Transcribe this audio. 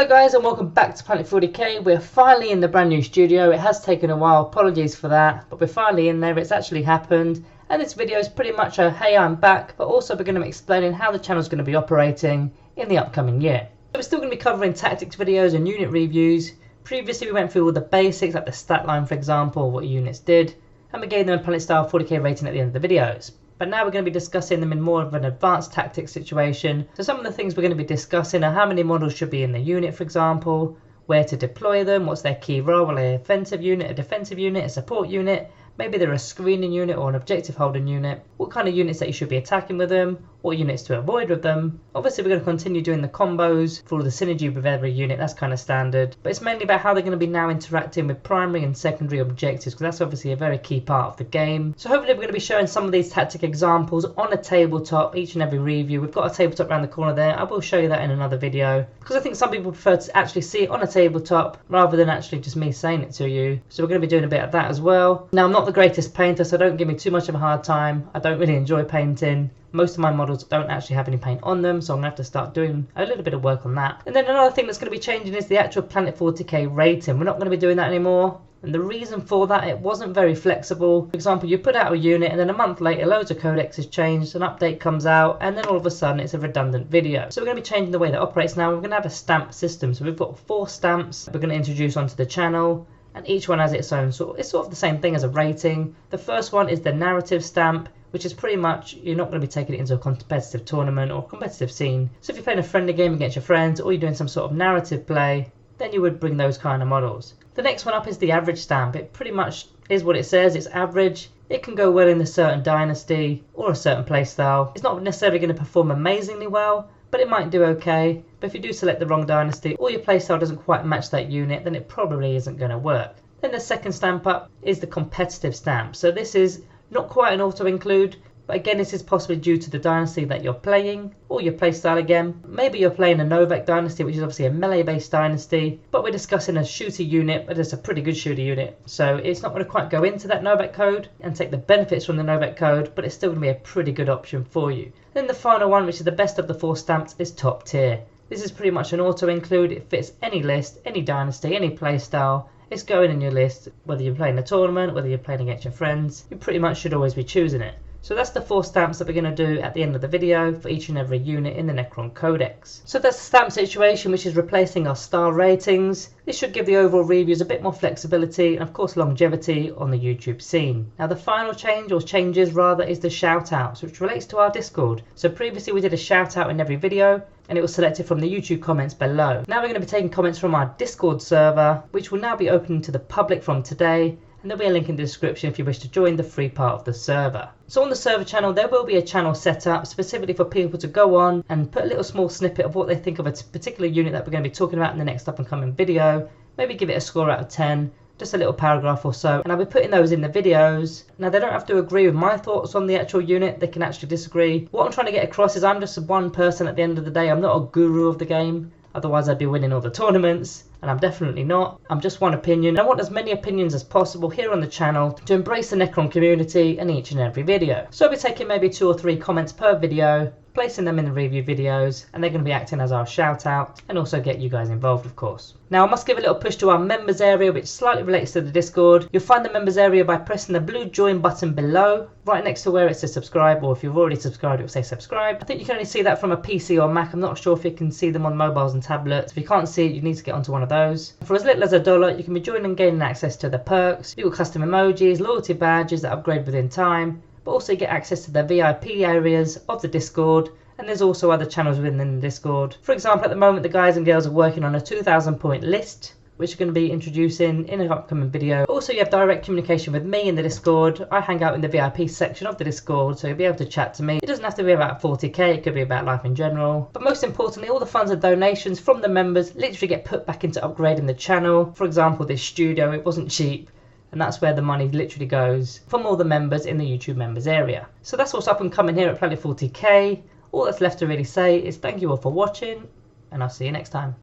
Hello guys and welcome back to Planet 40k. We're finally in the brand new studio. It has taken a while, apologies for that, but we're finally in there. It's actually happened, and this video is pretty much a hey I'm back, but also we're going to be explaining how the channel is going to be operating in the upcoming year. So we're still going to be covering tactics videos and unit reviews. Previously we went through all the basics like the stat line, for example, what units did, and we gave them a Planet Style 40k rating at the end of the videos. But now we're going to be discussing them in more of an advanced tactics situation. So some of the things we're going to be discussing are how many models should be in the unit, for example, where to deploy them, what's their key role, are they an offensive unit, a defensive unit, a support unit, maybe they're a screening unit or an objective holding unit, what kind of units that you should be attacking with them, what units to avoid with them. Obviously we're going to continue doing the combos for all the synergy with every unit, that's kind of standard, but it's mainly about how they're going to be now interacting with primary and secondary objectives, because that's obviously a very key part of the game. So hopefully we're going to be showing some of these tactic examples on a tabletop each and every review. We've got a tabletop around the corner there. I will show you that in another video, because I think some people prefer to actually see it on a tabletop rather than actually just me saying it to you. So we're going to be doing a bit of that as well. Now I'm not the greatest painter, so don't give me too much of a hard time. I don't really enjoy painting. Most of my models don't actually have any paint on them, so I'm going to have to start doing a little bit of work on that. And then another thing that's going to be changing is the actual Planet 40k rating. We're not going to be doing that anymore. And the reason for that, it wasn't very flexible. For example, you put out a unit and then a month later loads of codexes changed, an update comes out, and then all of a sudden it's a redundant video. So we're going to be changing the way that operates now. We're going to have a stamp system. So we've got 4 stamps we're going to introduce onto the channel, and each one has its own it's sort of the same thing as a rating. The first one is the narrative stamp, which is pretty much you're not going to be taking it into a competitive tournament or competitive scene. So if you're playing a friendly game against your friends or you're doing some sort of narrative play, then you would bring those kind of models. The next one up is the average stamp. It pretty much is what it says, it's average. It can go well in a certain dynasty or a certain playstyle. It's not necessarily going to perform amazingly well, but it might do okay. But if you do select the wrong dynasty or your playstyle doesn't quite match that unit, then it probably isn't going to work. Then the second stamp up is the competitive stamp. So this is not quite an auto-include, but again this is possibly due to the dynasty that you're playing, or your playstyle again. Maybe you're playing a Novak dynasty, which is obviously a melee-based dynasty, but we're discussing a shooter unit, but it's a pretty good shooter unit. So it's not going to quite go into that Novak code and take the benefits from the Novak code, but it's still going to be a pretty good option for you. Then the final one, which is the best of the 4 stamps, is top tier. This is pretty much an auto-include. It fits any list, any dynasty, any playstyle. It's going in your list, whether you're playing a tournament, whether you're playing against your friends, you pretty much should always be choosing it. So that's the 4 stamps that we're going to do at the end of the video for each and every unit in the Necron Codex. So that's the stamp situation, which is replacing our star ratings. This should give the overall reviews a bit more flexibility and of course longevity on the YouTube scene. Now the final change, or changes rather, is the shout outs, which relates to our Discord. So previously we did a shout out in every video, and it was selected from the YouTube comments below. Now we're going to be taking comments from our Discord server, which will now be open to the public from today, and there'll be a link in the description if you wish to join the free part of the server. So on the server channel there will be a channel set up specifically for people to go on and put a little small snippet of what they think of a particular unit that we're going to be talking about in the next up and coming video. Maybe give it a score out of 10, just a little paragraph or so, and I'll be putting those in the videos. Now they don't have to agree with my thoughts on the actual unit, they can actually disagree. What I'm trying to get across is I'm just one person at the end of the day. I'm not a guru of the game, otherwise I'd be winning all the tournaments, and I'm definitely not. I'm just one opinion. I want as many opinions as possible here on the channel to embrace the Necron community in each and every video. So I'll be taking maybe 2 or 3 comments per video, placing them in the review videos, and they're going to be acting as our shout out and also get you guys involved, of course. Now I must give a little push to our members area, which slightly relates to the Discord. You'll find the members area by pressing the blue join button below, right next to where it says subscribe, or if you've already subscribed it will say subscribe. I think you can only see that from a PC or Mac. I'm not sure if you can see them on mobiles and tablets. If you can't see it, you need to get onto one of those. For as little as $1, you can be joining and gaining access to the perks. You've got custom emojis, loyalty badges that upgrade within time, but also you get access to the VIP areas of the Discord. And there's also other channels within the Discord. For example, at the moment the guys and girls are working on a 2,000 point list, which are going to be introducing in an upcoming video. Also you have direct communication with me in the Discord. I hang out in the VIP section of the Discord, so you'll be able to chat to me. It doesn't have to be about 40k, it could be about life in general. But most importantly, all the funds and donations from the members literally get put back into upgrading the channel. For example, this studio, it wasn't cheap, and that's where the money literally goes from all the members in the YouTube members area. So that's what's up and coming here at Planet 40k. All that's left to really say is thank you all for watching, and I'll see you next time.